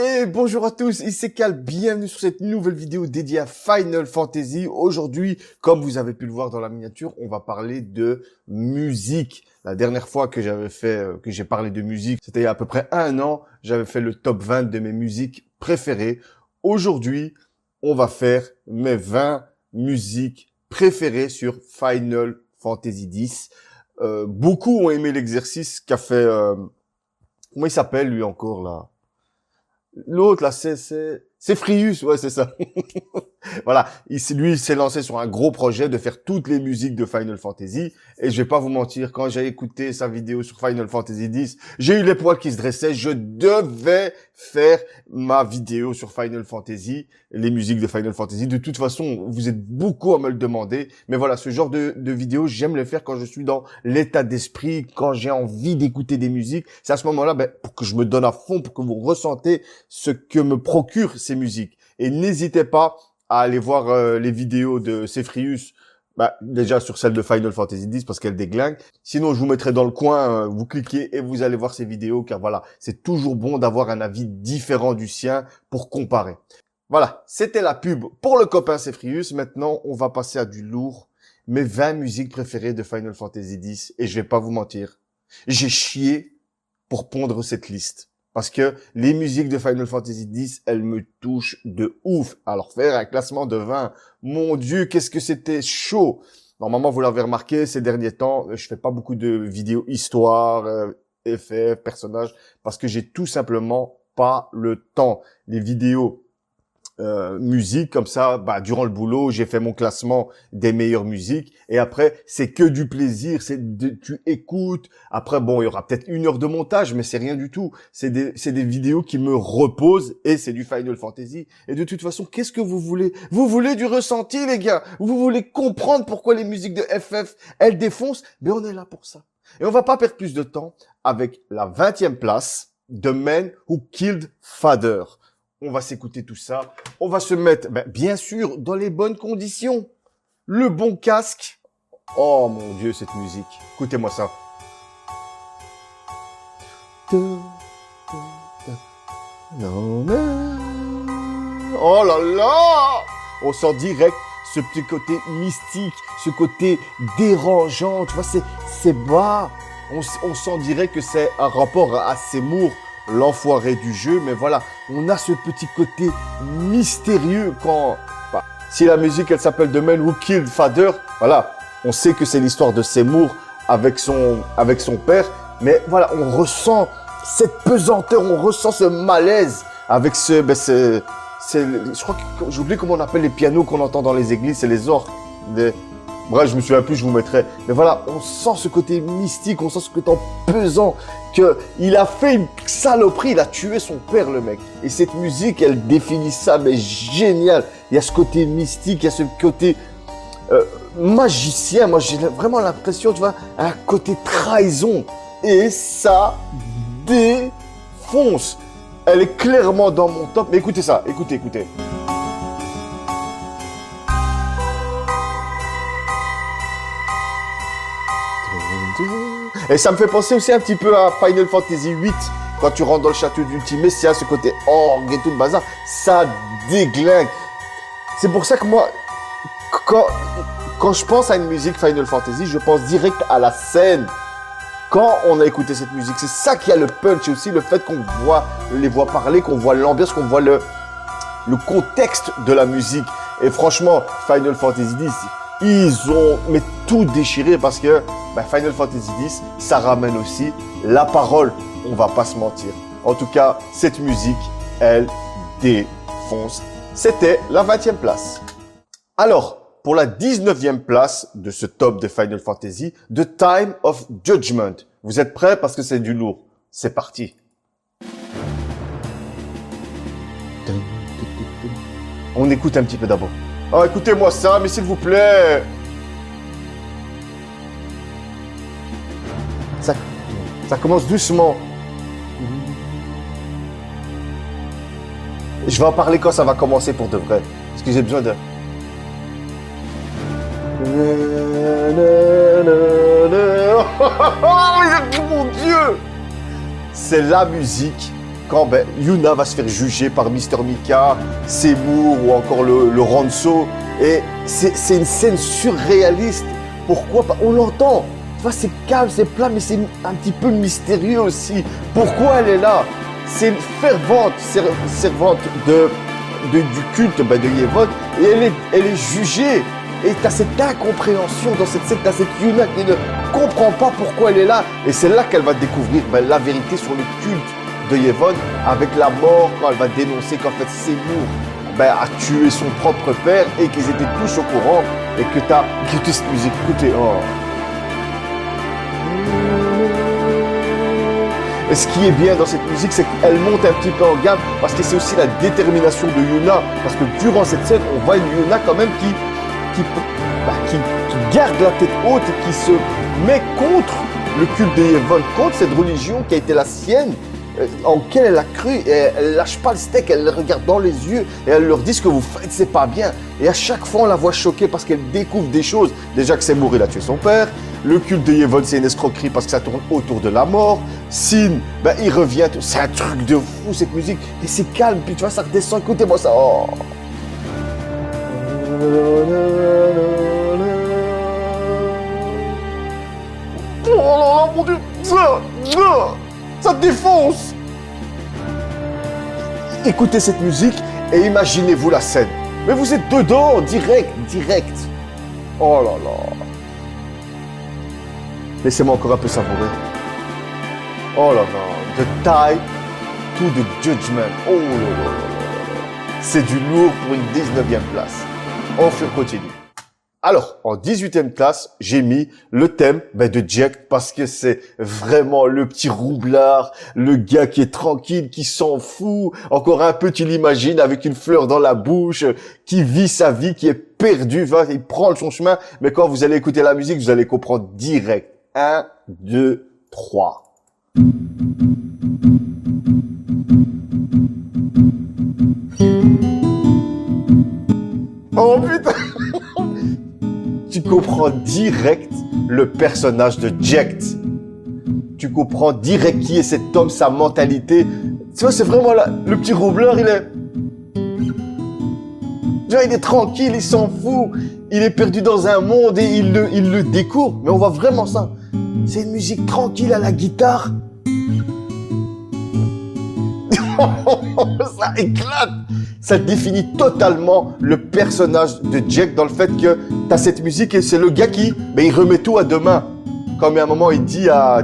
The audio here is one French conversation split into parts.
Et bonjour à tous, ici Cal, bienvenue sur cette nouvelle vidéo dédiée à Final Fantasy. Aujourd'hui, comme vous avez pu le voir dans la miniature, on va parler de musique. La dernière fois que j'ai parlé de musique, c'était il y a à peu près un an. J'avais fait le top 20 de mes musiques préférées. Aujourd'hui, on va faire mes 20 musiques préférées sur Final Fantasy X. Beaucoup ont aimé l'exercice qu'a fait... comment il s'appelle lui encore là? L'autre, là, c'est Frius, ouais, c'est ça. Voilà. Lui, il s'est lancé sur un gros projet de faire toutes les musiques de Final Fantasy. Et je vais pas vous mentir, quand j'ai écouté sa vidéo sur Final Fantasy X, j'ai eu les poils qui se dressaient. Je devais faire ma vidéo sur Final Fantasy, les musiques de Final Fantasy. De toute façon, vous êtes beaucoup à me le demander. Mais voilà, ce genre de vidéo, j'aime le faire quand je suis dans l'état d'esprit, quand j'ai envie d'écouter des musiques. C'est à ce moment-là, pour que je me donne à fond, pour que vous ressentez ce que me procurent ces musiques. Et n'hésitez pas à aller voir les vidéos de Cephraius, déjà sur celle de Final Fantasy X parce qu'elle déglingue. Sinon, je vous mettrai dans le coin, vous cliquez et vous allez voir ces vidéos car voilà, c'est toujours bon d'avoir un avis différent du sien pour comparer. Voilà, c'était la pub pour le copain Cephraius. Maintenant, on va passer à du lourd. Mes 20 musiques préférées de Final Fantasy X et je vais pas vous mentir, j'ai chié pour pondre cette liste. Parce que les musiques de Final Fantasy X, elles me touchent de ouf. Alors faire un classement de 20, mon Dieu, qu'est-ce que c'était chaud. Normalement, vous l'avez remarqué, ces derniers temps, je fais pas beaucoup de vidéos histoire, effets, personnages, parce que j'ai tout simplement pas le temps. Les vidéos musique comme ça, durant le boulot, j'ai fait mon classement des meilleures musiques et après c'est que du plaisir, tu écoutes. Après il y aura peut-être 1 heure de montage, mais c'est rien du tout. C'est des vidéos qui me reposent et c'est du Final Fantasy. Et de toute façon, qu'est-ce que vous voulez? Vous voulez du ressenti, les gars? Vous voulez comprendre pourquoi les musiques de FF elles défoncent? Mais on est là pour ça. Et on va pas perdre plus de temps avec la 20e place de Men Who Killed Father. On va s'écouter tout ça. On va se mettre, bien sûr, dans les bonnes conditions. Le bon casque. Oh mon Dieu, cette musique. Écoutez-moi ça. Oh là là! On sent direct ce petit côté mystique, ce côté dérangeant. Tu vois, c'est bas. On sent direct que c'est un rapport à Seymour, l'enfoiré du jeu, mais voilà, on a ce petit côté mystérieux quand... si la musique, elle s'appelle The Man Who Killed Father, voilà, on sait que c'est l'histoire de Seymour avec son père, mais voilà, on ressent cette pesanteur, on ressent ce malaise avec je crois que j'oublie comment on appelle les pianos qu'on entend dans les églises, c'est les orgues. Bref, je me souviens plus, je vous mettrai. Mais voilà, on sent ce côté mystique, on sent ce côté pesant, que il a fait une saloperie, il a tué son père, le mec. Et cette musique, elle définit ça, mais génial. Il y a ce côté mystique, il y a ce côté magicien. Moi, j'ai vraiment l'impression, tu vois, un côté trahison. Et ça défonce. Elle est clairement dans mon top. Mais écoutez ça, écoutez. Et ça me fait penser aussi un petit peu à Final Fantasy VIII. Quand tu rentres dans le château d'Ultimessia, ce côté orgue et tout le bazar, ça déglingue. C'est pour ça que moi, quand je pense à une musique Final Fantasy, je pense direct à la scène. Quand on a écouté cette musique, c'est ça qui a le punch et aussi le fait qu'on voit les voix parler, qu'on voit l'ambiance, qu'on voit le contexte de la musique. Et franchement, Final Fantasy X, ils ont tout déchiré parce que Final Fantasy X, ça ramène aussi la parole. On va pas se mentir. En tout cas, cette musique, elle défonce. C'était la 20e place. Alors, pour la 19e place de ce top de Final Fantasy, The Time of Judgment. Vous êtes prêts parce que c'est du lourd. C'est parti. On écoute un petit peu d'abord. Oh, écoutez-moi ça, mais s'il vous plaît. Ça commence doucement. Je vais en parler quand ça va commencer pour de vrai. Parce que j'ai besoin de... Oh mon Dieu! C'est la musique quand ben, Yuna va se faire juger par Mr. Mika, Seymour ou encore le Ranzo. Et c'est une scène surréaliste. Pourquoi pas? On l'entend. Tu vois, c'est calme, c'est plat, mais c'est un petit peu mystérieux aussi. Pourquoi elle est là? C'est une fervente servante du culte ben, de Yevon. Et elle est jugée. Et tu as cette incompréhension dans cette scène. Tu as cette Yuna qui ne comprend pas pourquoi elle est là. Et c'est là qu'elle va découvrir ben, la vérité sur le culte de Yevon avec la mort, quand elle va dénoncer qu'en fait Seymour ben, a tué son propre père et qu'ils étaient tous au courant. Et que tu as écouté cette musique. Écoutez, oh. Et ce qui est bien dans cette musique, c'est qu'elle monte un petit peu en gamme parce que c'est aussi la détermination de Yuna. Parce que durant cette scène, on voit une Yuna quand même qui garde la tête haute et qui se met contre le culte de Yevon, contre cette religion qui a été la sienne, en laquelle elle a cru. Et elle lâche pas le steak, elle les regarde dans les yeux et elle leur dit ce que vous faites, c'est pas bien. Et à chaque fois, on la voit choquée parce qu'elle découvre des choses. Déjà que Seymour, il a tué son père. Le culte de Yevon, c'est une escroquerie parce que ça tourne autour de la mort. Sin, ben, il revient. C'est un truc de fou, cette musique. Et c'est calme, puis tu vois, ça redescend. Écoutez-moi ça. Oh. Oh là là, mon Dieu. Ça défonce. Écoutez cette musique et imaginez-vous la scène. Mais vous êtes dedans, direct. Oh là là. Laissez-moi encore un peu savourer. Oh là là. The Tide to the Judgment. Oh là là là. C'est du lourd pour une 19e place. On continue. Alors, en 18e place, j'ai mis le thème ben, de Jack parce que c'est vraiment le petit roublard, le gars qui est tranquille, qui s'en fout. Encore un peu, tu l'imagines, avec une fleur dans la bouche, qui vit sa vie, qui est perdu, il prend son chemin. Mais quand vous allez écouter la musique, vous allez comprendre direct. 1, 2, 3. Oh putain. Tu comprends direct le personnage de Jack. Tu comprends direct qui est cet homme, sa mentalité. Tu vois, c'est vraiment là, le petit roubleur, il est tranquille, il s'en fout. Il est perdu dans un monde et il le découvre. Mais on voit vraiment ça. C'est une musique tranquille à la guitare. Ça éclate. Ça définit totalement le personnage de Jack dans le fait que tu as cette musique et c'est le gars qui il remet tout à demain. Comme à un moment il dit à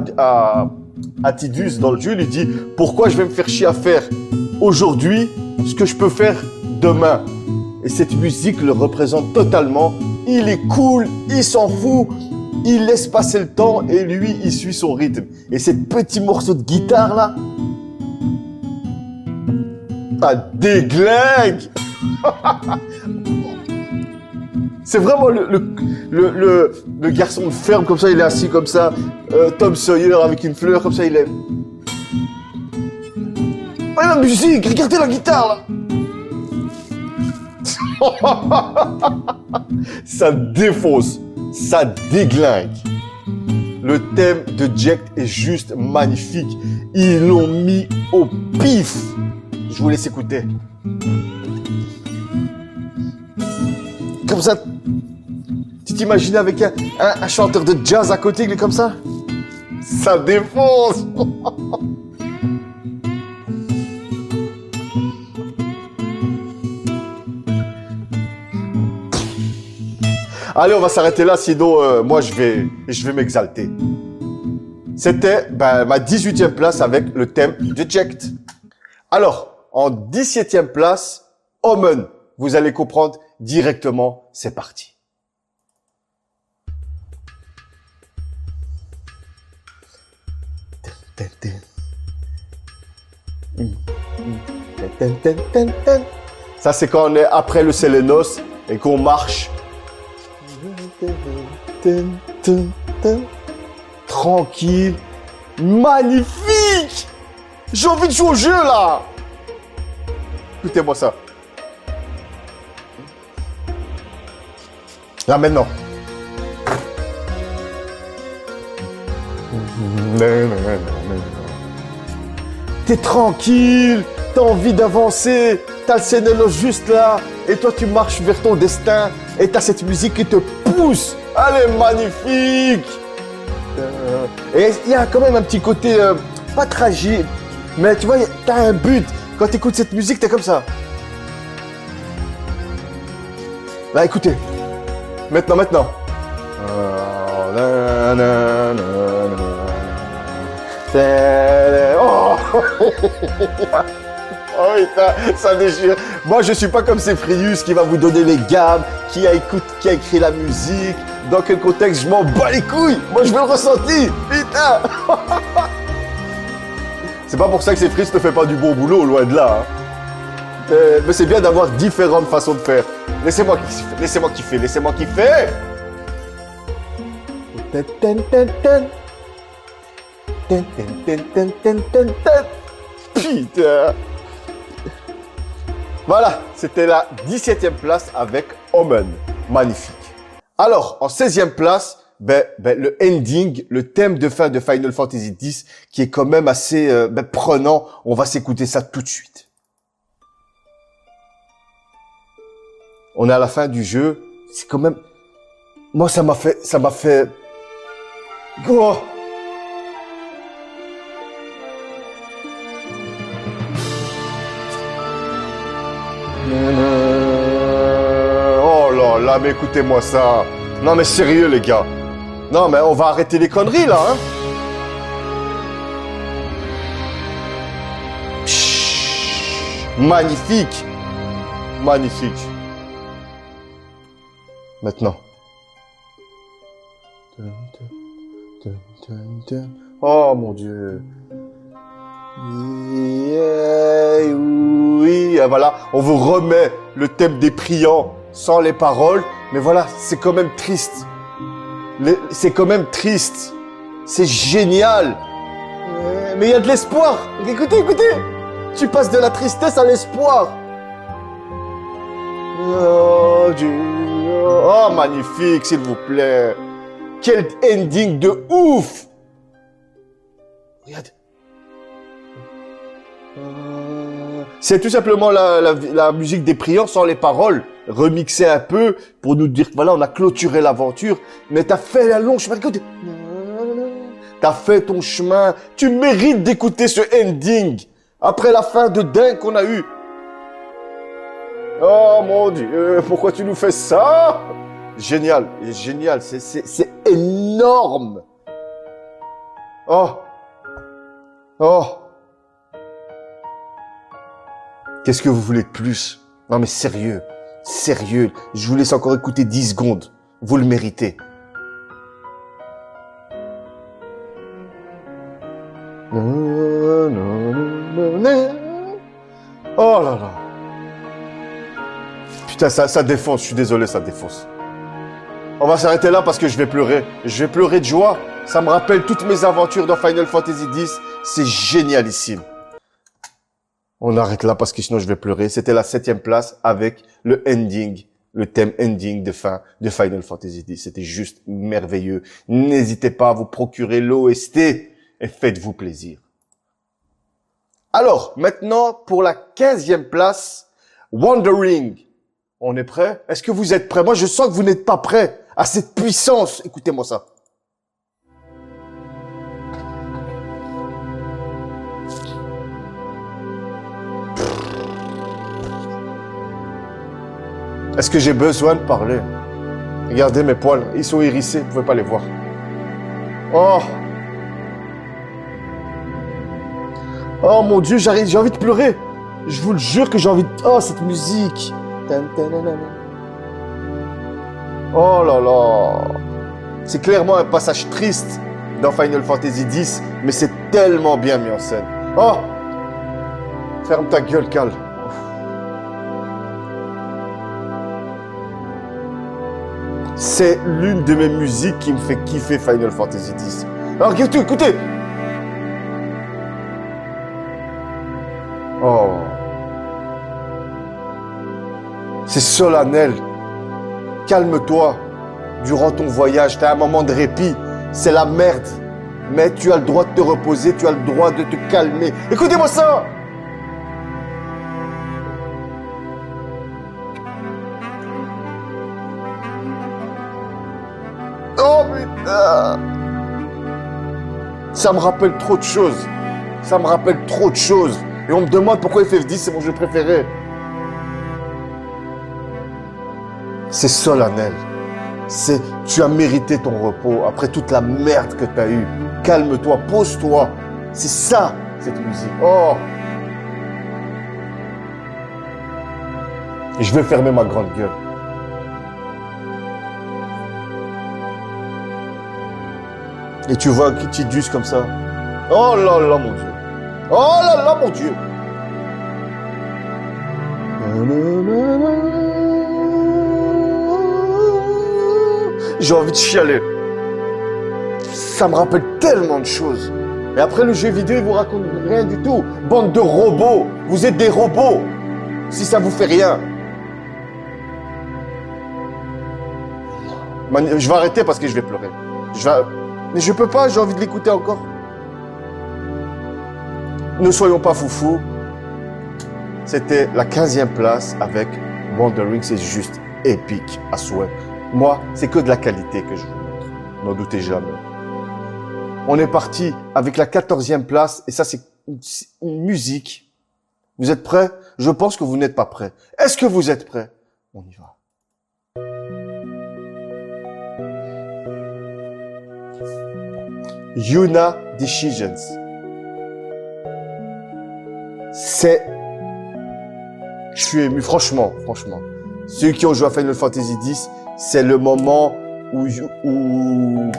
Tidus dans le jeu, il dit « Pourquoi je vais me faire chier à faire aujourd'hui ce que je peux faire demain ?» Et cette musique le représente totalement. Il est cool, il s'en fout, il laisse passer le temps et lui, il suit son rythme. Et ces petits morceaux de guitare là, ça déglingue. C'est vraiment le garçon ferme comme ça, il est assis comme ça, Tom Sawyer avec une fleur comme ça, il est... Oh, la musique, regardez la guitare là. Ça défonce, ça déglingue. Le thème de Jack est juste magnifique. Ils l'ont mis au pif. Je vous laisse écouter. Comme ça, tu t'imagines avec un chanteur de jazz à côté, il est comme ça? Ça défonce. Allez, on va s'arrêter là, sinon moi je vais m'exalter. C'était ma 18e place avec le thème de Jack. Alors, en 17e place, Omen. Vous allez comprendre directement, c'est parti. Ça, c'est quand on est après le Sélénos et qu'on marche. Tranquille. Magnifique! J'ai envie de jouer au jeu, là! Écoutez-moi ça. Là, maintenant. t'es tranquille, t'as envie d'avancer, t'as le scénario juste là, et toi tu marches vers ton destin, et t'as cette musique qui te pousse. Elle est magnifique. Et il y a quand même un petit côté, pas tragique, mais tu vois, t'as un but. Quand t'écoutes cette musique, t'es comme ça. Là, écoutez. Maintenant. Oh, oh putain, ça déchire. Moi, je suis pas comme ces Frius qui va vous donner les gammes, qui a écrit la musique, dans quel contexte, je m'en bats les couilles. Moi, je veux le ressenti. Putain. C'est pas pour ça que ces Frius ne fait pas du bon boulot, loin de là. Hein. Mais c'est bien d'avoir différentes façons de faire. Laissez-moi kiffer. Putain. Voilà, c'était la 17e place avec Omen. Magnifique. Alors, en 16e place, le ending, le thème de fin de Final Fantasy X, qui est quand même assez prenant. On va s'écouter ça tout de suite. On est à la fin du jeu. C'est quand même... Moi, ça m'a fait... Oh. Oh là là, mais écoutez-moi ça. Non mais sérieux les gars. Non mais on va arrêter les conneries là, hein. Pshhh. Magnifique. Maintenant. Oh mon Dieu. Oui, voilà, on vous remet le thème des priants sans les paroles, mais voilà, c'est quand même triste. C'est génial. Mais il y a de l'espoir. Écoutez. Tu passes de la tristesse à l'espoir. Oh Dieu. Oh, magnifique, s'il vous plaît. Quel ending de ouf. Regarde. C'est tout simplement la musique des priants sans les paroles, remixée un peu pour nous dire que voilà, on a clôturé l'aventure, mais t'as fait la longue chemin. T'as fait ton chemin. Tu mérites d'écouter ce ending après la fin de dingue qu'on a eue. Oh mon Dieu, pourquoi tu nous fais ça? Génial, c'est énorme. Oh. Qu'est-ce que vous voulez de plus? Non mais sérieux, je vous laisse encore écouter 10 secondes. Vous le méritez. Oh là là. Putain, ça défonce, je suis désolé, ça défonce. On va s'arrêter là parce que je vais pleurer. Je vais pleurer de joie. Ça me rappelle toutes mes aventures dans Final Fantasy X. C'est génialissime. On arrête là parce que sinon je vais pleurer. C'était la 7e place avec le ending, le thème ending de fin de Final Fantasy X. C'était juste merveilleux. N'hésitez pas à vous procurer l'OST et faites-vous plaisir. Alors, maintenant, pour la 15e place, Wandering. On est prêt? Est-ce que vous êtes prêts? Moi, je sens que vous n'êtes pas prêts à cette puissance. Écoutez-moi ça. Est-ce que j'ai besoin de parler? Regardez mes poils, ils sont hérissés, vous pouvez pas les voir. Oh! Oh mon Dieu, j'ai envie de pleurer. Je vous le jure que j'ai envie de... Oh, cette musique. Oh là là. C'est clairement un passage triste dans Final Fantasy X, mais c'est tellement bien mis en scène. Oh! Ferme ta gueule, Cal. C'est l'une de mes musiques qui me fait kiffer Final Fantasy X. Alors écoutez. Oh. C'est solennel. Calme-toi. Durant ton voyage, t'as un moment de répit. C'est la merde. mais tu as le droit de te reposer, tu as le droit de te calmer. Écoutez-moi ça! Oh putain! Ça me rappelle trop de choses. Ça me rappelle trop de choses. Et on me demande pourquoi FF10 c'est mon jeu préféré. C'est solennel. Tu as mérité ton repos après toute la merde que tu as eue. Calme-toi, pose-toi. C'est ça, cette musique. Oh! Et je vais fermer ma grande gueule. Et tu vois un petit Tidus comme ça. Oh là là, mon Dieu. Oh là là, mon Dieu. J'ai envie de chialer. Ça me rappelle tellement de choses. Et après, le jeu vidéo, il vous raconte rien du tout. Bande de robots. Vous êtes des robots. Si ça vous fait rien. Je vais arrêter parce que je vais pleurer. Mais je peux pas, j'ai envie de l'écouter encore. Ne soyons pas foufous. C'était la 15e place avec Wandering, c'est juste épique à souhait. Moi, c'est que de la qualité que je vous montre. N'en doutez jamais. On est parti avec la 14e place et ça, c'est une musique. Vous êtes prêts? Je pense que vous n'êtes pas prêts. Est-ce que vous êtes prêts? On y va. Yuna Decisions. Je suis ému, franchement. Ceux qui ont joué à Final Fantasy X, c'est le moment où une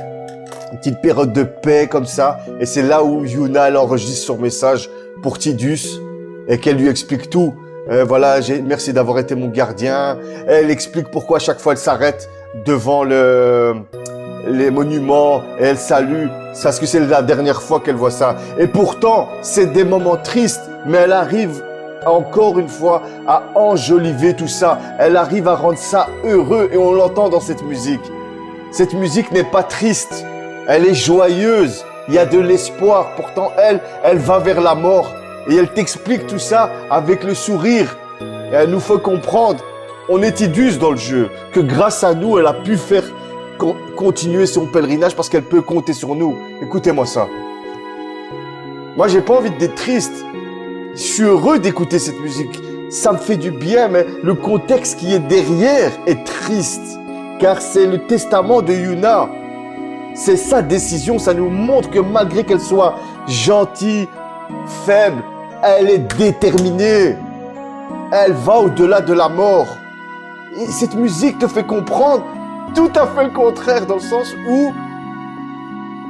petite période de paix comme ça, et c'est là où Yuna, elle enregistre son message pour Tidus, et qu'elle lui explique tout. Voilà, merci d'avoir été mon gardien. Elle explique pourquoi à chaque fois elle s'arrête devant les monuments et elle salue. Parce que c'est la dernière fois qu'elle voit ça. Et pourtant, c'est des moments tristes, mais elle arrive encore une fois à enjoliver tout ça. Elle arrive à rendre ça heureux et on l'entend dans cette musique. Cette musique n'est pas triste, elle est joyeuse. Il y a de l'espoir. Pourtant, elle va vers la mort. Et elle t'explique tout ça avec le sourire. Et elle nous fait comprendre, on est Tidus dans le jeu, que grâce à nous, elle a pu faire continuer son pèlerinage parce qu'elle peut compter sur nous. Écoutez-moi ça. Moi, j'ai pas envie d'être triste. Je suis heureux d'écouter cette musique. Ça me fait du bien, mais le contexte qui est derrière est triste. Car c'est le testament de Yuna. C'est sa décision. Ça nous montre que malgré qu'elle soit gentille, faible, elle est déterminée. Elle va au-delà de la mort. Et cette musique te fait comprendre tout à fait le contraire, dans le sens où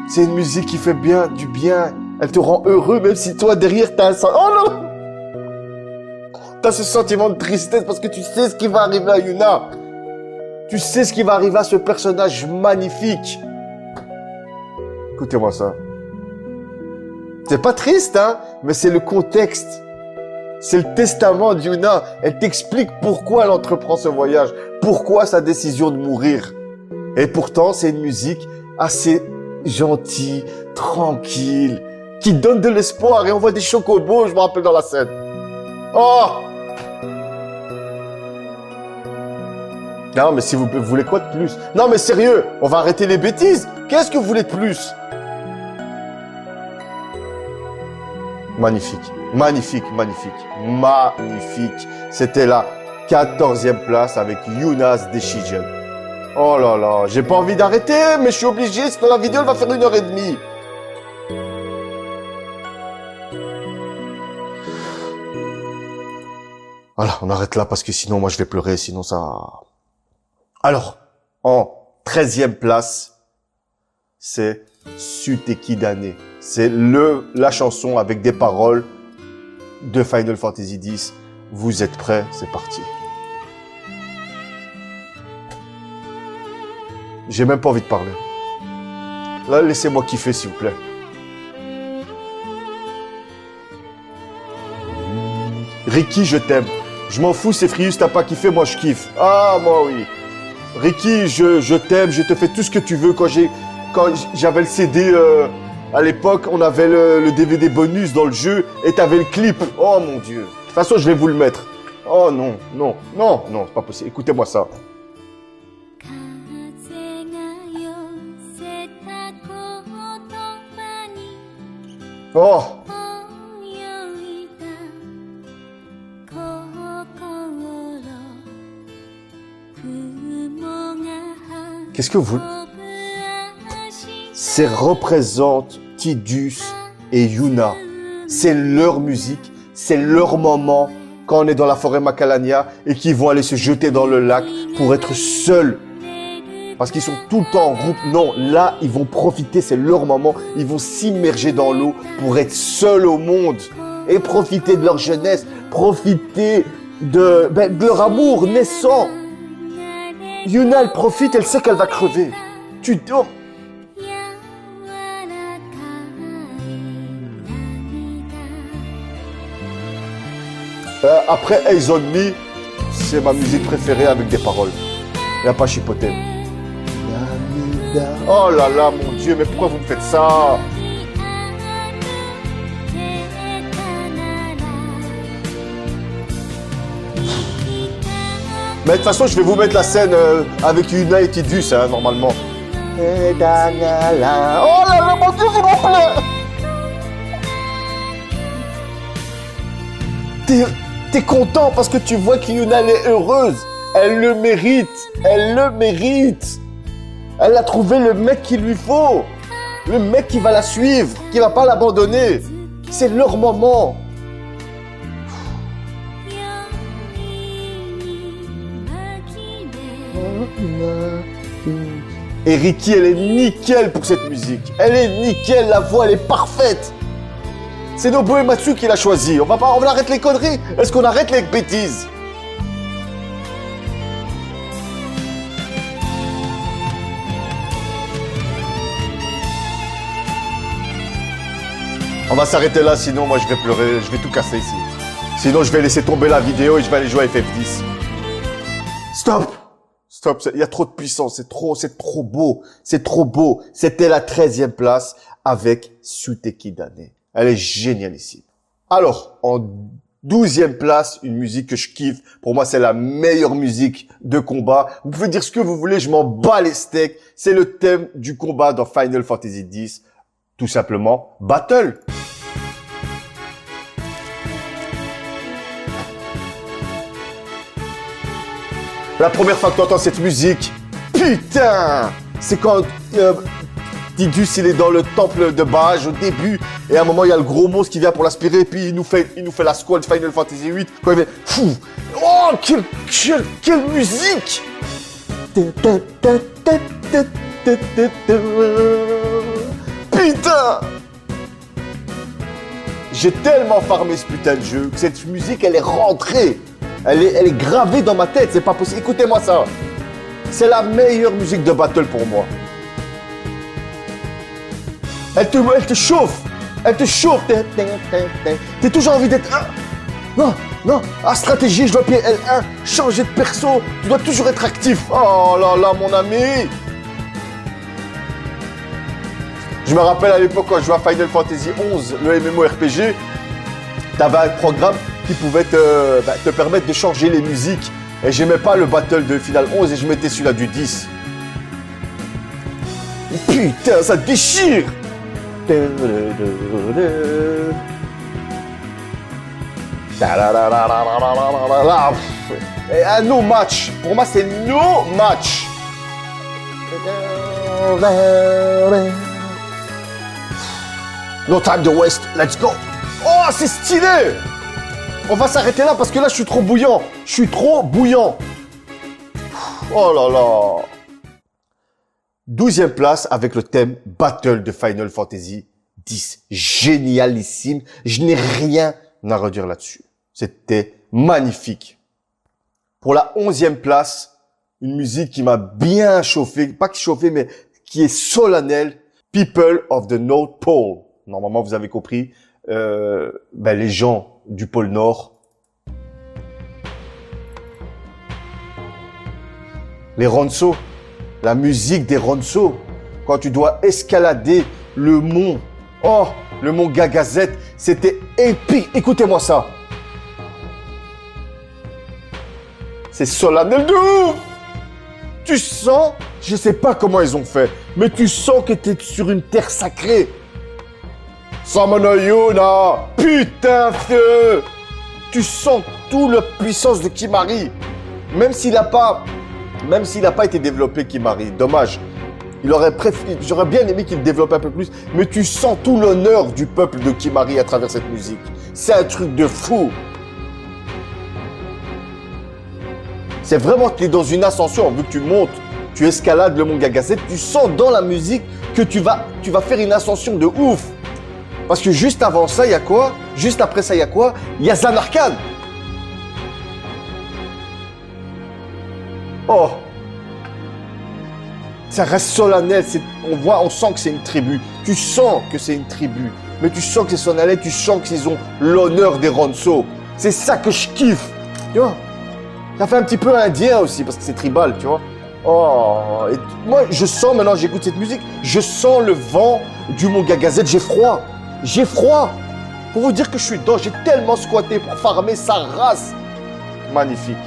c'est une musique qui fait du bien. Elle te rend heureux, même si toi, derrière, t'as t'as ce sentiment de tristesse parce que tu sais ce qui va arriver à Yuna. Tu sais ce qui va arriver à ce personnage magnifique. Écoutez-moi ça. C'est pas triste, hein, mais c'est le contexte. C'est le testament d'Yuna. Elle t'explique pourquoi elle entreprend ce voyage, pourquoi sa décision de mourir. Et pourtant, c'est une musique assez gentille, tranquille, qui donne de l'espoir. Et on voit des chocobos, je me rappelle dans la scène. Oh! Non, mais si vous voulez quoi de plus? Non, mais sérieux, on va arrêter les bêtises. Qu'est-ce que vous voulez de plus? Magnifique, magnifique, magnifique, magnifique. C'était la 14e place avec Yuna's Decision. Oh là là, j'ai pas envie d'arrêter, mais je suis obligé, sinon la vidéo elle va faire 1h30. Voilà, on arrête là parce que sinon moi je vais pleurer, sinon ça... Alors, en 13e place, c'est Suteki Dane. C'est la chanson avec des paroles de Final Fantasy X. Vous êtes prêts? C'est parti. J'ai même pas envie de parler. Là, laissez-moi kiffer, s'il vous plaît. Ricky, je t'aime. Je m'en fous, c'est Frius, t'as pas kiffé, moi je kiffe. Ah, moi oui. Ricky, je t'aime, je te fais tout ce que tu veux. Quand j'avais le CD À l'époque, on avait le DVD bonus dans le jeu et t'avais le clip. Oh mon Dieu. De toute façon, je vais vous le mettre. Oh non, non, non, non, c'est pas possible. Écoutez-moi ça. Oh. Qu'est-ce que vous... Ça représente Tidus et Yuna. C'est leur musique, c'est leur moment quand on est dans la forêt Macalania et qu'ils vont aller se jeter dans le lac pour être seuls. Parce qu'ils sont tout le temps en groupe. Non, là, ils vont profiter, c'est leur moment. Ils vont s'immerger dans l'eau pour être seuls au monde et profiter de leur jeunesse, profiter de leur amour naissant. Yuna, elle profite, elle sait qu'elle va crever. Oh. Après Eyes on Me, c'est ma musique préférée avec des paroles. Il n'y a pas chipoté. Oh là là, mon Dieu, mais pourquoi vous me faites ça? Mais de toute façon, je vais vous mettre la scène avec Yuna et Tidus, hein, normalement. Oh là là, mon Dieu, s'il vous plaît! T'es content parce que tu vois qu'Yuna, elle est heureuse. Elle le mérite. Elle le mérite. Elle a trouvé le mec qu'il lui faut. Le mec qui va la suivre, qui va pas l'abandonner. C'est leur moment. Et Ricky, elle est nickel pour cette musique. Elle est nickel, la voix, elle est parfaite. C'est Nobuo Uematsu qui l'a choisi. On va arrêter les conneries. Est-ce qu'on arrête les bêtises? On va s'arrêter là, sinon moi je vais pleurer, je vais tout casser ici. Sinon je vais laisser tomber la vidéo et je vais aller jouer à FF10. Stop! Stop, il y a trop de puissance, c'est trop beau, c'est trop beau. C'était la 13e place avec Suteki Dane. Elle est géniale ici. Alors, en 12e place, une musique que je kiffe. Pour moi, c'est la meilleure musique de combat. Vous pouvez dire ce que vous voulez, je m'en bats les steaks. C'est le thème du combat dans Final Fantasy X. Tout simplement, Battle. La première fois que tu entends cette musique, putain, c'est quand Tidus, il est dans le temple de Bage au début, et à un moment, il y a le gros monstre qui vient pour l'aspirer, et puis il nous fait la squad Final Fantasy VIII, quand il fait, fou, oh, quelle musique! Putain! J'ai tellement farmé ce putain de jeu que cette musique, elle est rentrée. Elle est gravée dans ma tête, c'est pas possible. Écoutez-moi ça. C'est la meilleure musique de battle pour moi. Elle te chauffe. Elle te chauffe. T'as toujours envie d'être... Non. Stratégie, je dois appuyer L1. Changer de perso. Tu dois toujours être actif. Oh là là, mon ami. Je me rappelle à l'époque quand je jouais à Final Fantasy XI, le MMORPG, t'avais un programme qui pouvait te permettre de changer les musiques. Et j'aimais pas le battle de Final 11 et je mettais celui-là du 10. Putain, ça déchire! Et un no match. Pour moi, c'est no match. No time to waste, let's go. Oh, c'est stylé. On va s'arrêter là parce que là, je suis trop bouillant. Je suis trop bouillant. Oh là là. 12e place avec le thème Battle de Final Fantasy X. Génialissime. Je n'ai rien à redire là-dessus. C'était magnifique. Pour la 11e place, une musique qui m'a bien chauffé. Pas qui chauffé, mais qui est solennelle. People of the North Pole. Normalement, vous avez compris. Les gens du pôle Nord. Les Ronso. La musique des Ronso. Quand tu dois escalader le mont Oh, le mont Gagazette, c'était épique. Écoutez-moi ça. C'est solennel de ouf. Tu sens, je sais pas comment ils ont fait, mais tu sens que tu es sur une terre sacrée. Samana Yuna, putain feu. Tu sens toute la puissance de Kimari. Même s'il n'a pas été développé, Kimari, dommage. J'aurais bien aimé qu'il développe un peu plus, mais tu sens tout l'honneur du peuple de Kimari à travers cette musique. C'est un truc de fou. C'est vraiment que tu es dans une ascension, vu que tu montes, tu escalades le mont Gagazette, tu sens dans la musique que tu vas faire une ascension de ouf. Parce que juste avant ça, il y a quoi? Juste après ça, il y a quoi? Il y a Zanarkand. Oh! Ça reste solennel, on sent que c'est une tribu. Tu sens que c'est une tribu, mais tu sens que c'est solennel, tu sens qu'ils ont l'honneur des Ronso. C'est ça que je kiffe, tu vois. Ça fait un petit peu indien aussi, parce que c'est tribal, tu vois. Oh, et moi, je sens, maintenant j'écoute cette musique, je sens le vent du mont Gagazette, j'ai froid. J'ai froid. Pour vous dire que je suis dedans, j'ai tellement squatté pour farmer sa race. Magnifique.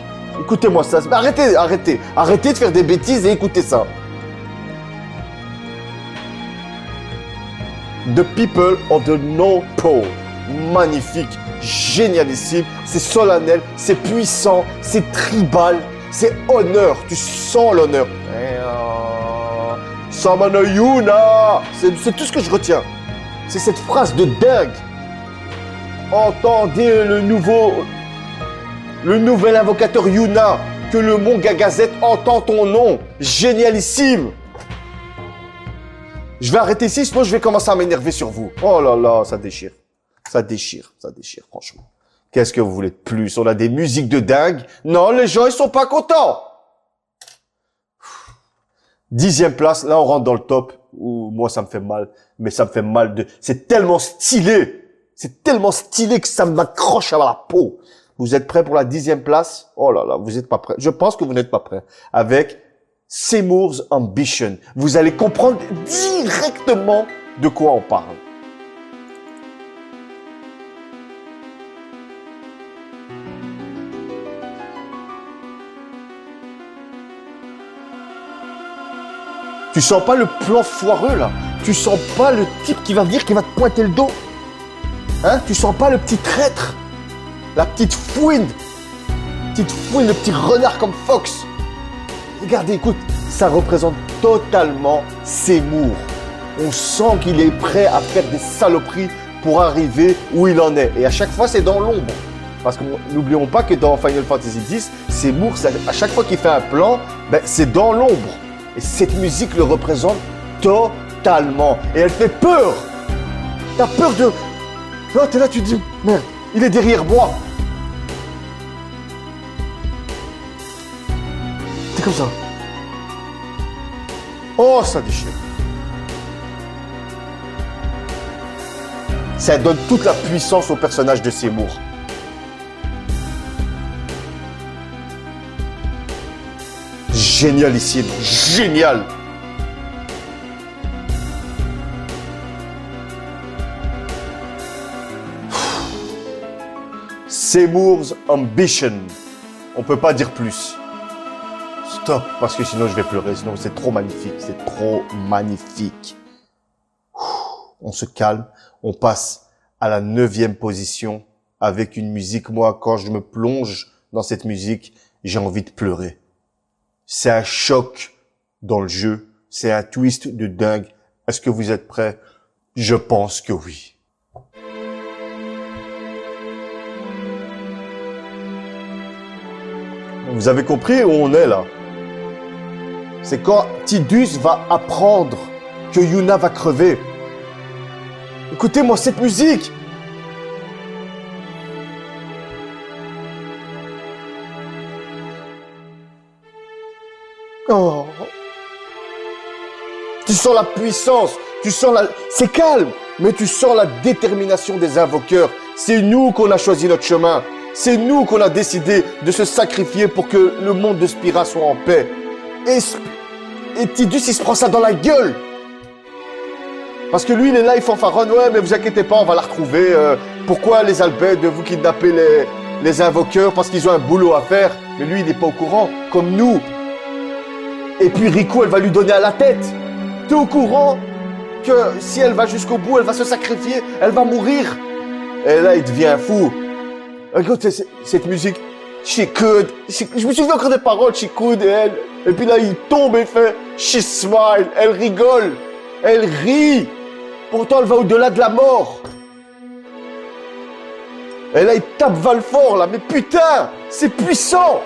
Écoutez-moi ça. Arrêtez de faire des bêtises et écoutez ça. The People of the North Pole. Magnifique, génialissime, c'est solennel, c'est puissant, c'est tribal, c'est honneur, tu sens l'honneur. Samana Yuna, c'est tout ce que je retiens. C'est cette phrase de dingue. Entendez le nouvel invocateur Yuna, que le mont Gagazette entend ton nom. Génialissime. Je vais arrêter ici, sinon je vais commencer à m'énerver sur vous. Oh là là, ça déchire. Ça déchire, franchement. Qu'est-ce que vous voulez de plus? On a des musiques de dingue. Non, les gens, ils sont pas contents. 10e place, là on rentre dans le top. Ouh, moi ça me fait mal, mais ça me fait mal de... C'est tellement stylé. C'est tellement stylé que ça m'accroche à la peau. Vous êtes prêts pour la 10e place? Oh là là, vous n'êtes pas prêts. Je pense que vous n'êtes pas prêts. Avec Seymour's Ambition. Vous allez comprendre directement de quoi on parle. Tu sens pas le plan foireux là? Tu sens pas le type qui va venir, qui va te pointer le dos? Hein? Tu sens pas le petit traître? La petite fouine? Le petit renard comme Fox? Regardez, écoute, ça représente totalement Seymour. On sent qu'il est prêt à faire des saloperies pour arriver où il en est. Et à chaque fois, c'est dans l'ombre. Parce que n'oublions pas que dans Final Fantasy X, Seymour, à chaque fois qu'il fait un plan, ben, c'est dans l'ombre. Et cette musique le représente totalement. Et elle fait peur. T'as peur de... Là, t'es là, tu te dis, merde, il est derrière moi. T'es comme ça. Oh, ça déchire. Ça donne toute la puissance au personnage de Seymour. Génialissime, génial. Seymour's Ambition. On peut pas dire plus. Stop, parce que sinon je vais pleurer. Sinon c'est trop magnifique, c'est trop magnifique. On se calme, on passe à la 9e position avec une musique. Moi, quand je me plonge dans cette musique, j'ai envie de pleurer. C'est un choc dans le jeu. C'est un twist de dingue. Est-ce que vous êtes prêts? Je pense que oui. Vous avez compris où on est là? C'est quand Tidus va apprendre que Yuna va crever. Écoutez-moi cette musique. Oh. Tu sens la puissance, tu sens la... C'est calme, mais tu sens la détermination des invoqueurs. C'est nous qu'on a choisi notre chemin. C'est nous qu'on a décidé de se sacrifier pour que le monde de Spira soit en paix. Et Tidus, il se prend ça dans la gueule. Parce que lui, il est là, il fanfaronne. Ouais, mais vous inquiétez pas, on va la retrouver. Pourquoi les Albèdes, vous kidnappez les invoqueurs? Parce qu'ils ont un boulot à faire. Mais lui, il n'est pas au courant, comme nous. Et puis Riku, elle va lui donner à la tête. T'es au courant que si elle va jusqu'au bout, elle va se sacrifier, elle va mourir. Et là, il devient fou. Écoute, cette musique, she could. Je me souviens encore des paroles, she could, et puis là, il tombe et fait, she smile, elle rigole, elle rit. Pourtant, elle va au-delà de la mort. Et là, il tape Valfort, là, mais putain, c'est puissant.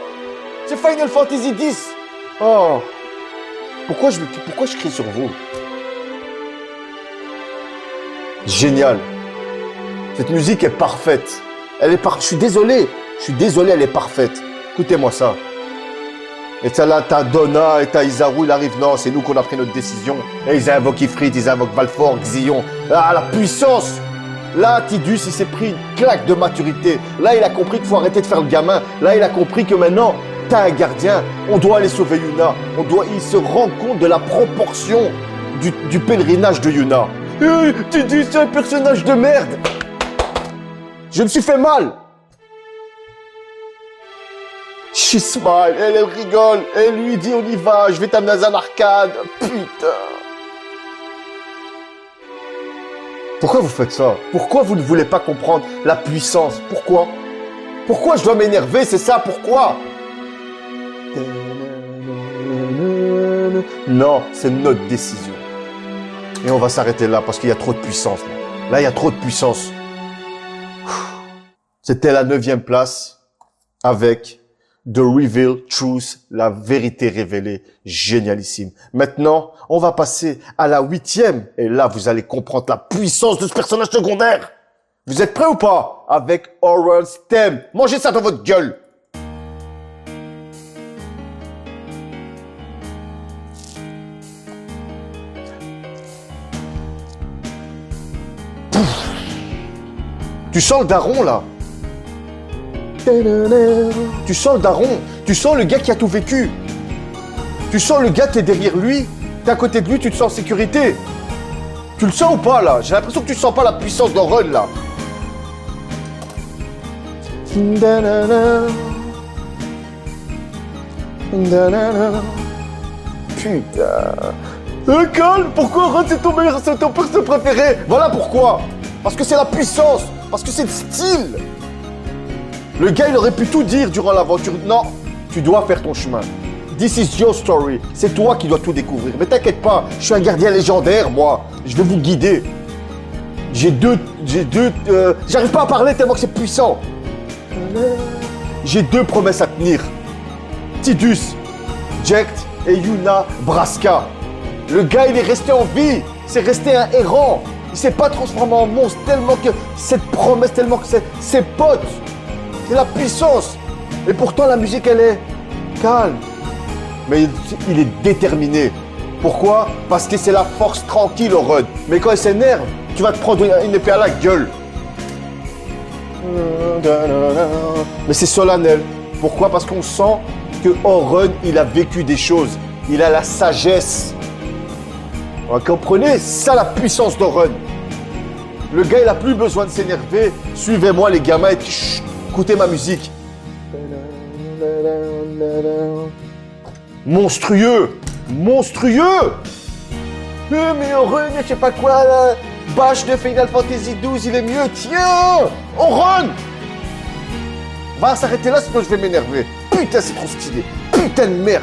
C'est Final Fantasy X. Oh. Pourquoi je crie sur vous? Génial. Cette musique est parfaite. Elle est je suis désolé, elle est parfaite. Écoutez-moi ça. Et ça là, t'as Donna et t'as Isaru, il arrive. Non, c'est nous qu'on a pris notre décision. Et ils invoquent Ifrit, ils invoquent Valfort, Xion. Ah, la puissance. Là, Tidus, il s'est pris une claque de maturité. Là, il a compris qu'il faut arrêter de faire le gamin. Là, il a compris que maintenant, t'as un gardien. On doit aller sauver Yuna. Il se rend compte de la proportion du pèlerinage de Yuna. Tidus, c'est un personnage de merde. Je me suis fait mal. She smile, elle rigole, elle lui dit on y va, je vais t'amener dans un arcade. Putain. Pourquoi vous faites ça? Pourquoi vous ne voulez pas comprendre la puissance? Pourquoi? Pourquoi je dois m'énerver? C'est ça, pourquoi? Non, c'est notre décision. Et on va s'arrêter là parce qu'il y a trop de puissance. Là, il y a trop de puissance. C'était la 9e place avec The Reveal Truth, la vérité révélée, génialissime. Maintenant, on va passer à la 8e. Et là, vous allez comprendre la puissance de ce personnage secondaire. Vous êtes prêts ou pas? Avec Auron's Theme. Mangez ça dans votre gueule. Pouf. Tu sens le daron, là? Tu sens le daron, tu sens le gars qui a tout vécu. Tu sens le gars, t'es derrière lui, t'es à côté de lui, tu te sens en sécurité. Tu le sens ou pas là? J'ai l'impression que tu sens pas la puissance d'Auron là. Putain. Calme, pourquoi Auron c'est ton personnage préféré? Voilà pourquoi. Parce que c'est la puissance, parce que c'est le style. Le gars, il aurait pu tout dire durant l'aventure. Non, tu dois faire ton chemin. This is your story. C'est toi qui dois tout découvrir. Mais t'inquiète pas, je suis un gardien légendaire, moi. Je vais vous guider. J'arrive pas à parler tellement que c'est puissant. J'ai 2 promesses à tenir. Tidus, Jecht et Yuna Braska. Le gars, il est resté en vie. C'est resté un errant. Il s'est pas transformé en monstre tellement que cette promesse, tellement que c'est ses potes. C'est la puissance. Et pourtant, la musique, elle est calme. Mais il est déterminé. Pourquoi? Parce que c'est la force tranquille, Auron. Mais quand il s'énerve, tu vas te prendre une épée à la gueule. Mais c'est solennel. Pourquoi? Parce qu'on sent que Auron, il a vécu des choses. Il a la sagesse. Vous comprenez? C'est ça la puissance d'Auron. Le gars, il n'a plus besoin de s'énerver. Suivez-moi, les gamins, et chut, écoutez ma musique. Monstrueux! Monstrueux! Mais Auron, je sais pas quoi, là. Bash de Final Fantasy XII, il est mieux. Tiens! Auron! Va s'arrêter là, sinon je vais m'énerver. Putain, c'est trop stylé. Putain de merde.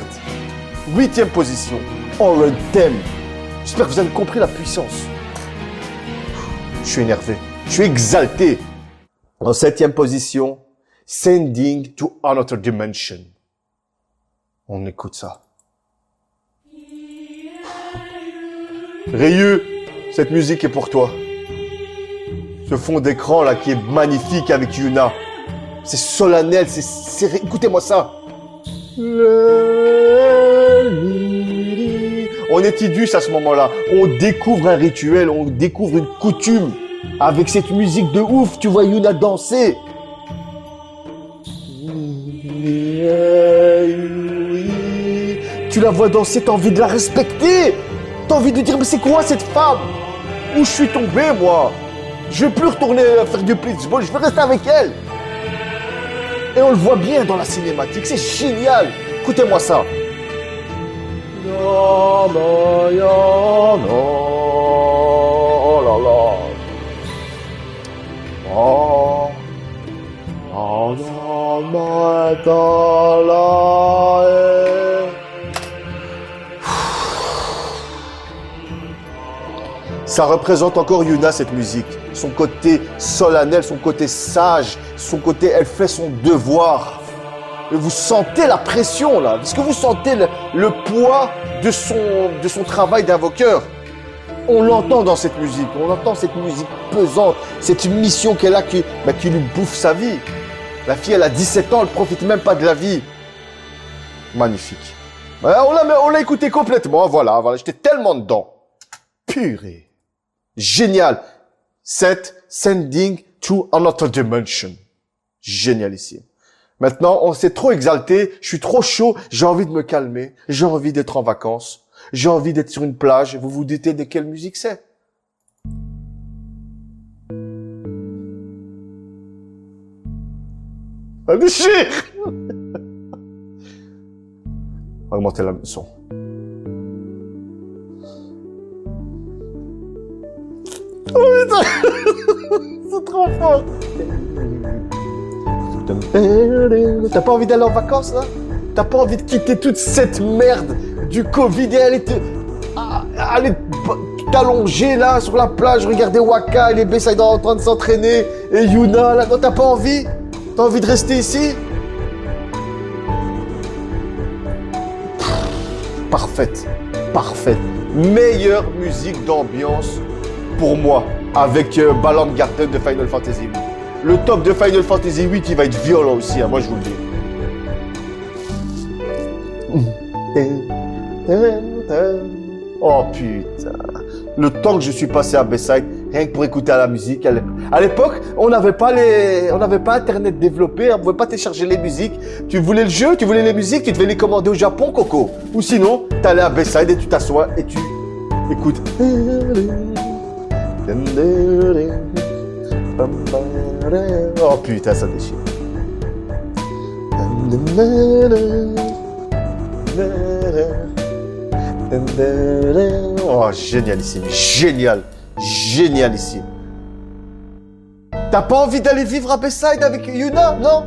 8e position. Auron Theme. J'espère que vous avez compris la puissance. Je suis énervé. Je suis exalté. En 7e position, Sending to Another Dimension. On écoute ça. Ryu, cette musique est pour toi. Ce fond d'écran là qui est magnifique avec Yuna. C'est solennel, écoutez-moi ça. On est Tidus à ce moment-là. On découvre un rituel, on découvre une coutume. Avec cette musique de ouf, tu vois Yuna danser. Tu la vois danser, t'as envie de la respecter. T'as envie de dire, mais c'est quoi cette femme? Où je suis tombé, moi? Je vais plus retourner faire du blitzball, je vais rester avec elle. Et on le voit bien dans la cinématique, c'est génial. Écoutez-moi ça. Non, non, non, non. Oh là là. Oh. Oh non, non, dans la... Ça représente encore Yuna, cette musique. Son côté solennel, son côté sage, son côté, elle fait son devoir. Et vous sentez la pression, là. Est-ce que vous sentez le poids de son travail d'invoqueur? On l'entend dans cette musique. On entend cette musique pesante, cette mission qu'elle a qui lui bouffe sa vie. La fille, elle a 17 ans, elle profite même pas de la vie. Magnifique. On l'a écouté complètement, voilà. J'étais tellement dedans. Purée. Génial. Sending to another dimension. Génial ici. Maintenant, on s'est trop exalté, je suis trop chaud, j'ai envie de me calmer, j'ai envie d'être en vacances, j'ai envie d'être sur une plage. Vous vous doutez de quelle musique c'est? Ça déchire. On va augmenter le son. Oh putain. C'est trop fort. T'as pas envie d'aller en vacances, là? T'as pas envie de quitter toute cette merde du Covid et aller t'allonger là sur la plage, regarder Waka et les Bayside en train de s'entraîner et Yuna là? Non, t'as pas envie? T'as envie de rester ici? Parfaite, parfaite. Meilleure musique d'ambiance pour moi avec Ballad Garden de Final Fantasy VIII. Le top de Final Fantasy VIII, il va être violent aussi, hein, moi je vous le dis. Oh putain. Le temps que je suis passé à Bayside, rien que pour écouter la musique. À l'époque, on n'avait pas Internet développé, on ne pouvait pas télécharger les musiques. Tu voulais le jeu, tu voulais les musiques, tu devais les commander au Japon, Coco. Ou sinon, tu allais à Bayside et tu t'assois et tu écoutes. Oh putain, ça déchire. Oh, génialissime, génial, génialissime. T'as pas envie d'aller vivre à Bayside avec Yuna? Non?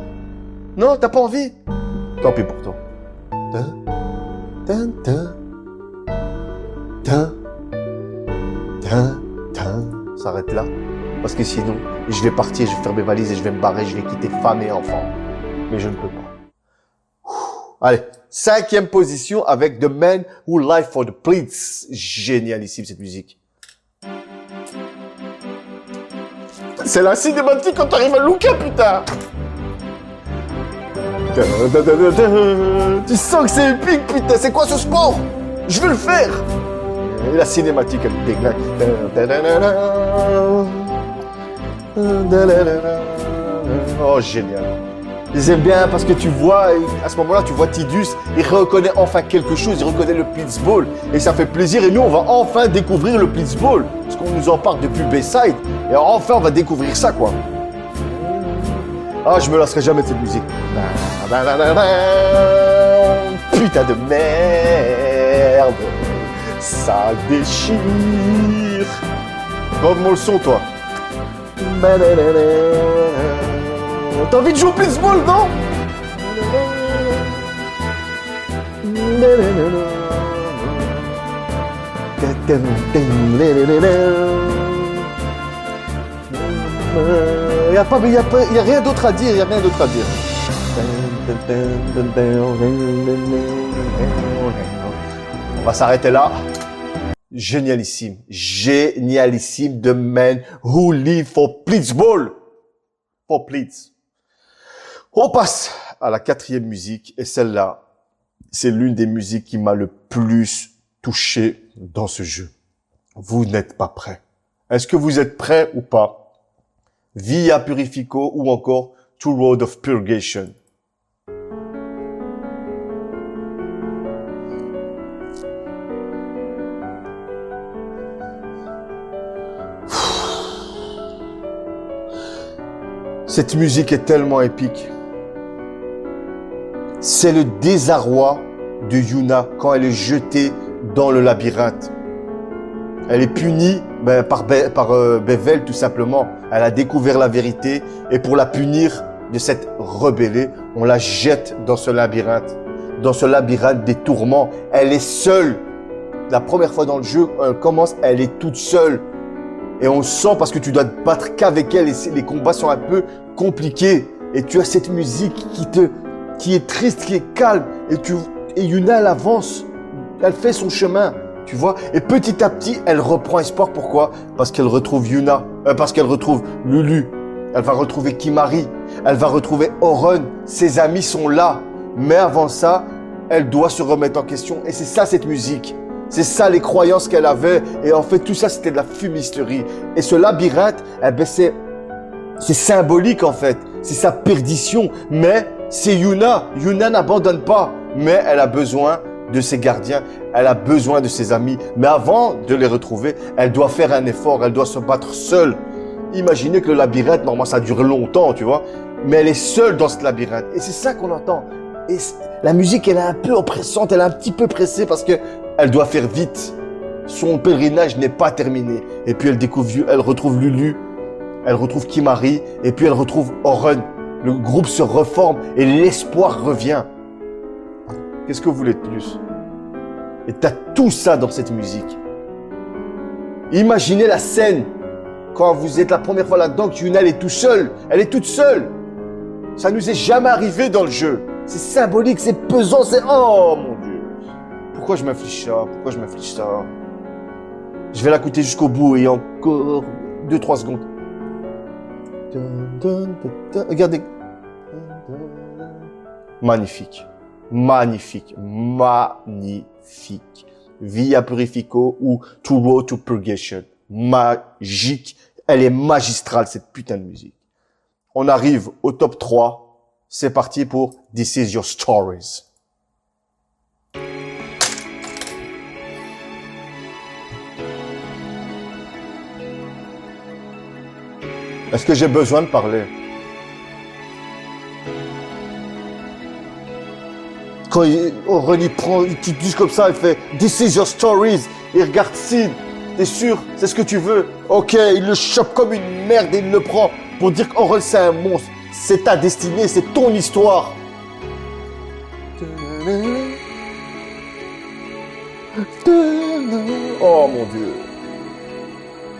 Non, t'as pas envie? Tant pis pour toi. S'arrête là. Parce que sinon, je vais partir, je vais faire mes valises et je vais me barrer, je vais quitter femme et enfant. Mais je ne peux pas. Allez, 5e position avec The Man Who Lied for the Police. Génialissime cette musique. C'est la cinématique quand t'arrives à Luca, putain. Tu sens que c'est épique, putain. C'est quoi ce sport? Je veux le faire. Et la cinématique, elle déglingue. Oh, génial. J'aime bien parce que tu vois, à ce moment-là, tu vois Tidus, il reconnaît enfin quelque chose, il reconnaît le blitzball. Et ça fait plaisir. Et nous, on va enfin découvrir le blitzball. Parce qu'on nous en parle depuis Bayside. Et enfin, on va découvrir ça, quoi. Ah, je me lasserai jamais de cette musique. Putain de merde. Ça déchire. Donne-moi le son, toi. T'as envie de jouer au blitzball, non? Il y a rien d'autre à dire, il y a rien d'autre à dire. On va s'arrêter là. Génialissime, génialissime. The Man Who Live for Blitzball. For Blitz. On passe à la 4e musique et celle-là, c'est l'une des musiques qui m'a le plus touché dans ce jeu. Vous n'êtes pas prêts. Est-ce que vous êtes prêts ou pas? Via Purifico ou encore To Road of Purgation. Cette musique est tellement épique. C'est le désarroi de Yuna quand elle est jetée dans le labyrinthe. Elle est punie par Bevel tout simplement. Elle a découvert la vérité et pour la punir de s'être rebellée, on la jette dans ce labyrinthe. Dans ce labyrinthe des tourments. Elle est seule. La première fois dans le jeu, elle commence, elle est toute seule. Et on sent parce que tu dois te battre qu'avec elle et les combats sont un peu compliqués. Et tu as cette musique qui est triste, qui est calme. Et Yuna, elle avance. Elle fait son chemin. Tu vois? Et petit à petit, elle reprend espoir. Pourquoi? Parce qu'elle retrouve Yuna. Parce qu'elle retrouve Lulu. Elle va retrouver Kimahri. Elle va retrouver Auron. Ses amis sont là. Mais avant ça, elle doit se remettre en question. Et c'est ça, cette musique. C'est ça, les croyances qu'elle avait. Et en fait, tout ça, c'était de la fumisterie. Et ce labyrinthe, eh ben, c'est symbolique, en fait. C'est sa perdition. Mais c'est Yuna. Yuna n'abandonne pas. Mais elle a besoin de ses gardiens. Elle a besoin de ses amis. Mais avant de les retrouver, elle doit faire un effort. Elle doit se battre seule. Imaginez que le labyrinthe, normalement, ça dure longtemps, tu vois. Mais elle est seule dans ce labyrinthe. Et c'est ça qu'on entend. Et la musique, elle est un peu oppressante. Elle est un petit peu pressée parce que elle doit faire vite. Son pèlerinage n'est pas terminé. Et puis elle retrouve Lulu. Elle retrouve Kimahri. Et puis elle retrouve Auron. Le groupe se reforme et l'espoir revient. Qu'est-ce que vous voulez de plus? Et tu as tout ça dans cette musique. Imaginez la scène quand vous êtes la première fois là-dedans que Yuna est tout seule. Elle est toute seule. Ça nous est jamais arrivé dans le jeu. C'est symbolique, c'est pesant, c'est... Oh mon Dieu. Pourquoi je m'inflige ça? Pourquoi je m'inflige ça? Je vais l'écouter jusqu'au bout et encore 2-3 secondes. Regardez. Magnifique. Magnifique. Magnifique. Via Purifico ou To Road to Purgation. Magique. Elle est magistrale, cette putain de musique. On arrive au top 3. C'est parti pour This Is Your Stories. Est-ce que j'ai besoin de parler? Quand Auron prend une petite douche comme ça, il fait This is your stories. Il regarde Sid. T'es sûr? C'est ce que tu veux? Ok, il le chope comme une merde et il le prend pour dire qu'Auron c'est un monstre. C'est ta destinée, c'est ton histoire. Oh mon Dieu.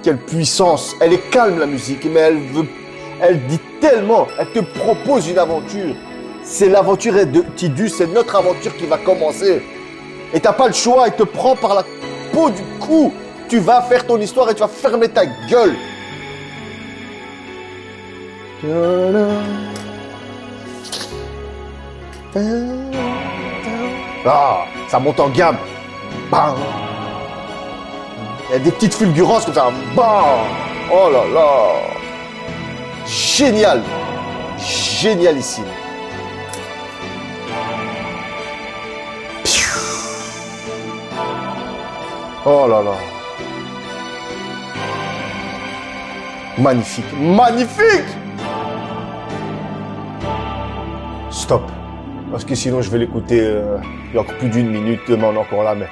Quelle puissance. Elle est calme la musique, mais elle dit tellement. Elle te propose une aventure. C'est l'aventure de Tidus, c'est notre aventure qui va commencer. Et t'as pas le choix, elle te prend par la peau du cou. Tu vas faire ton histoire et tu vas fermer ta gueule. Ah, ça monte en gamme. Bam. Il y a des petites fulgurances comme ça. Bam. Oh là là. Génial. Génialissime. Oh là là. Magnifique. Magnifique. Stop. Parce que sinon, je vais l'écouter il y a encore plus d'1 minute. Demain, on est encore là. Mais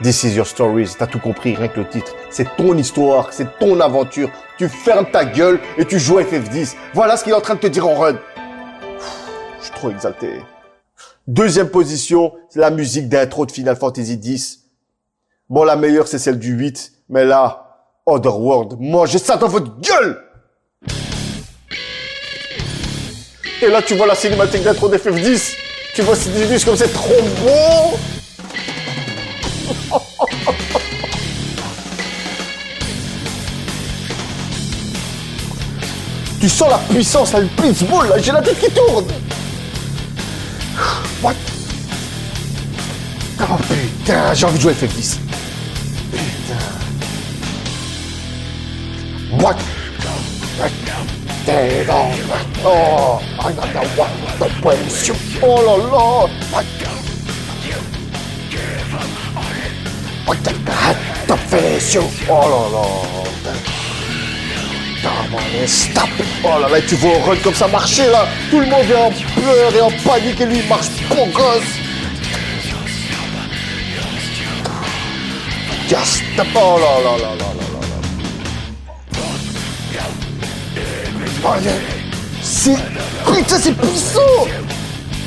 This is your stories. T'as tout compris, rien que le titre. C'est ton histoire. C'est ton aventure. Tu fermes ta gueule et tu joues à FF10. Voilà ce qu'il est en train de te dire en run. Je suis trop exalté. Deuxième position, c'est la musique d'intro de Final Fantasy X. Bon, la meilleure, c'est celle du 8. Mais là, Otherworld, mangez ça dans votre gueule! Et là, tu vois la cinématique d'intro d'FF10. Tu vois Tidus comme c'est trop beau! Tu sens la puissance, là, le blitzball, là, j'ai la tête qui tourne! What? Oh putain, j'ai envie de jouer à FF10. Putain. What? Oh, I got the what the place. Oh là là. What the face. Oh là là. Come on, and stop. Oh là là, tu vois Run comme ça marcher là. Tout le monde est en pleurs et en panique et lui il marche pour gosse. Just stop. Oh là là là là là là. Oh, c'est... Putain, c'est puissant.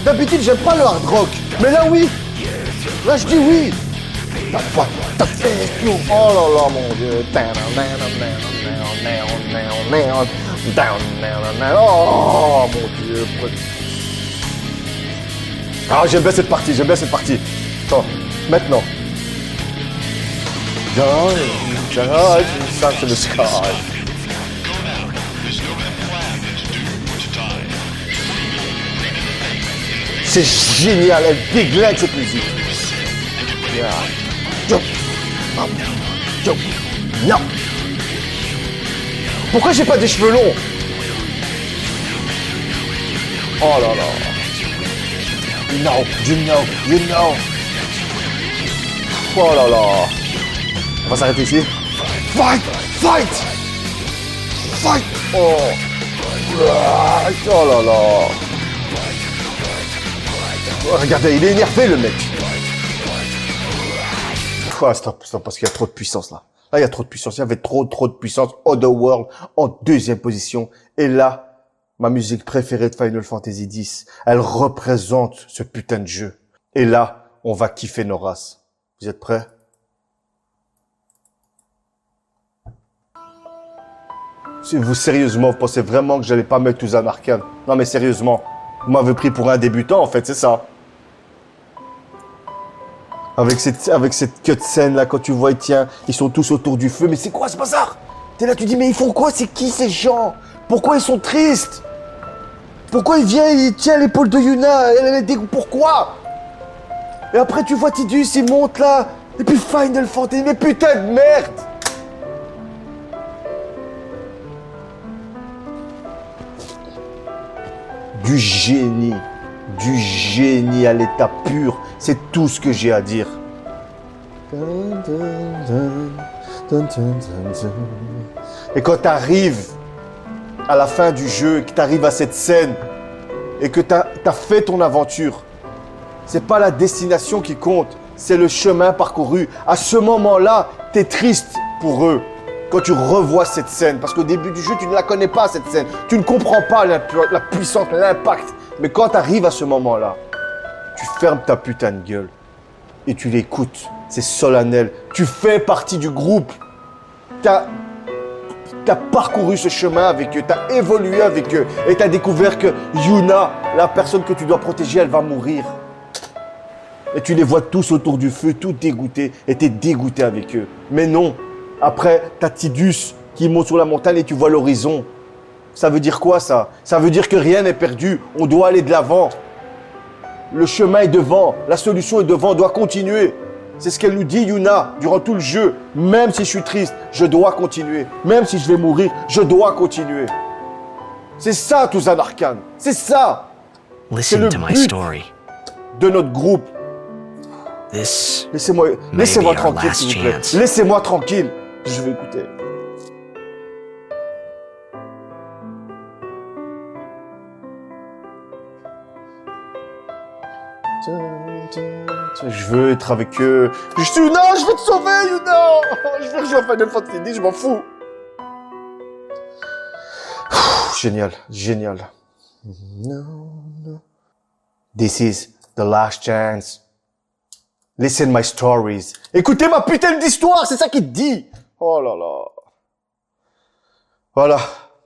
D'habitude, j'aime pas le hard rock. Mais là, oui. Là, je dis oui. T'as fait tout. Oh là là, mon Dieu. Oh, mon Dieu. Ah, j'aime bien cette partie, Attends, maintenant. Sun to the sky. C'est génial, elle déglingue cette musique. Yeah. Non. Pourquoi j'ai pas des cheveux longs? Oh là là. You know. Oh là là. On va s'arrêter ici. Fight. Oh. Oh là là. Oh, regardez, il est énervé le mec. Oh, stop, parce qu'il y a trop de puissance là. Là, il y a trop de puissance. Il y avait trop de puissance. Otherworld en deuxième position. Et là, ma musique préférée de Final Fantasy X, elle représente ce putain de jeu. Et là, on va kiffer nos races. Vous êtes prêts? Si vous, sérieusement, vous pensez vraiment que j'allais pas mettre Tuzan Arcane? Non, mais sérieusement. Vous m'avez pris pour un débutant, en fait, c'est ça. Avec cette cutscene là, quand tu vois, tiens, ils sont tous autour du feu. Mais c'est quoi ce bazar? T'es là, tu dis, mais ils font quoi? C'est qui ces gens? Pourquoi ils sont tristes? Pourquoi il vient, il tient l'épaule de Yuna? Elle est dégoûtée. Pourquoi? Et après, tu vois Tidus, il monte là. Et puis Final Fantasy, mais putain de merde! Du génie à l'état pur, c'est tout ce que j'ai à dire. Et quand t'arrives à la fin du jeu, que t'arrives à cette scène, et que t'as fait ton aventure, c'est pas la destination qui compte, c'est le chemin parcouru. À ce moment-là, t'es triste pour eux. Quand tu revois cette scène, parce qu'au début du jeu, tu ne la connais pas, cette scène. Tu ne comprends pas la puissance, l'impact. Mais quand tu arrives à ce moment-là, tu fermes ta putain de gueule et tu l'écoutes. C'est solennel. Tu fais partie du groupe. T'as parcouru ce chemin avec eux, t'as évolué avec eux et t'as découvert que Yuna, la personne que tu dois protéger, elle va mourir. Et tu les vois tous autour du feu, tout dégoûtés, et t'es dégoûté avec eux. Mais non. Après, t'as Tidus qui monte sur la montagne et tu vois l'horizon. Ça veut dire quoi ça? Ça veut dire que rien n'est perdu. On doit aller de l'avant. Le chemin est devant. La solution est devant. On doit continuer. C'est ce qu'elle nous dit, Yuna, durant tout le jeu. Même si je suis triste, je dois continuer. Même si je vais mourir, je dois continuer. C'est ça, Tuzan Arcane. C'est ça. C'est le but de notre groupe. Laissez-moi tranquille, s'il vous plaît. Laissez-moi tranquille. Je vais écouter. Je veux être avec eux. Non, je vais te sauver, Yuna. Je vais rejoindre Final Fantasy X, je m'en fous. Génial. This is the last chance. Listen my stories. Écoutez ma putain d'histoire, c'est ça qu'il te dit. Oh là là. Voilà,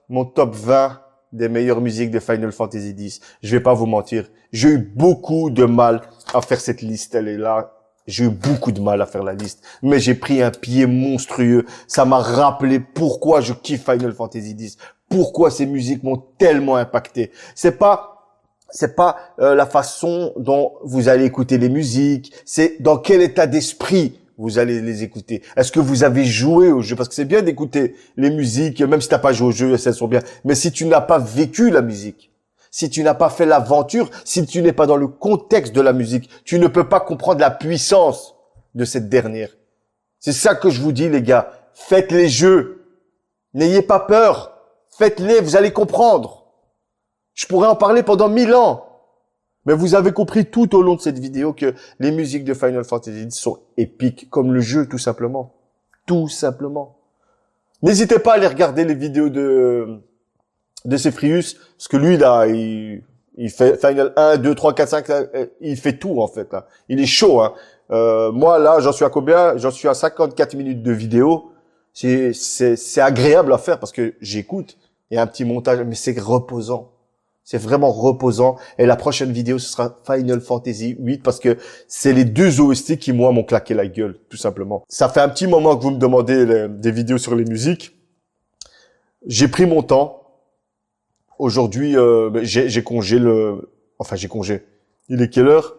mon top 20 des meilleures musiques de Final Fantasy X. Je vais pas vous mentir, j'ai eu beaucoup de mal à faire cette liste, elle est là. J'ai eu beaucoup de mal à faire la liste, mais j'ai pris un pied monstrueux. Ça m'a rappelé pourquoi je kiffe Final Fantasy X, pourquoi ces musiques m'ont tellement impacté. C'est pas la façon dont vous allez écouter les musiques, c'est dans quel état d'esprit vous allez les écouter. Est-ce que vous avez joué au jeu? Parce que c'est bien d'écouter les musiques, même si t'as pas joué au jeu, elles sont bien. Mais si tu n'as pas vécu la musique, si tu n'as pas fait l'aventure, si tu n'es pas dans le contexte de la musique, tu ne peux pas comprendre la puissance de cette dernière. C'est ça que je vous dis, les gars. Faites les jeux. N'ayez pas peur. faites-les, vous allez comprendre. Je pourrais en parler pendant 1000 ans. Mais vous avez compris tout au long de cette vidéo que les musiques de Final Fantasy X sont épiques, comme le jeu, tout simplement. Tout simplement. N'hésitez pas à aller regarder les vidéos de Cephrius, parce que lui, là, il fait Final 1, 2, 3, 4, 5, là, il fait tout, en fait, là. Il est chaud, hein. Moi, là, j'en suis à combien? J'en suis à 54 minutes de vidéo. C'est agréable à faire parce que j'écoute. Il y a un petit montage, mais c'est reposant. C'est vraiment reposant. Et la prochaine vidéo, ce sera Final Fantasy 8 parce que c'est les deux OST qui, moi, m'ont claqué la gueule, tout simplement. Ça fait un petit moment que vous me demandez des vidéos sur les musiques. J'ai pris mon temps. Aujourd'hui, j'ai congé j'ai congé. Il est quelle heure?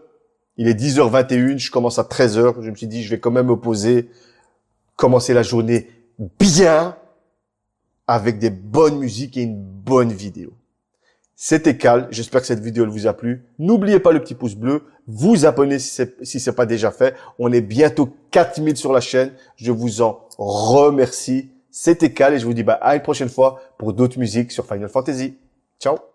Il est 10h21. Je commence à 13h. Je me suis dit, je vais quand même me poser, commencer la journée bien avec des bonnes musiques et une bonne vidéo. C'était Cal, j'espère que cette vidéo vous a plu. N'oubliez pas le petit pouce bleu, vous abonner si c'est pas déjà fait. On est bientôt 4000 sur la chaîne. Je vous en remercie. C'était Cal et je vous dis à une prochaine fois pour d'autres musiques sur Final Fantasy. Ciao.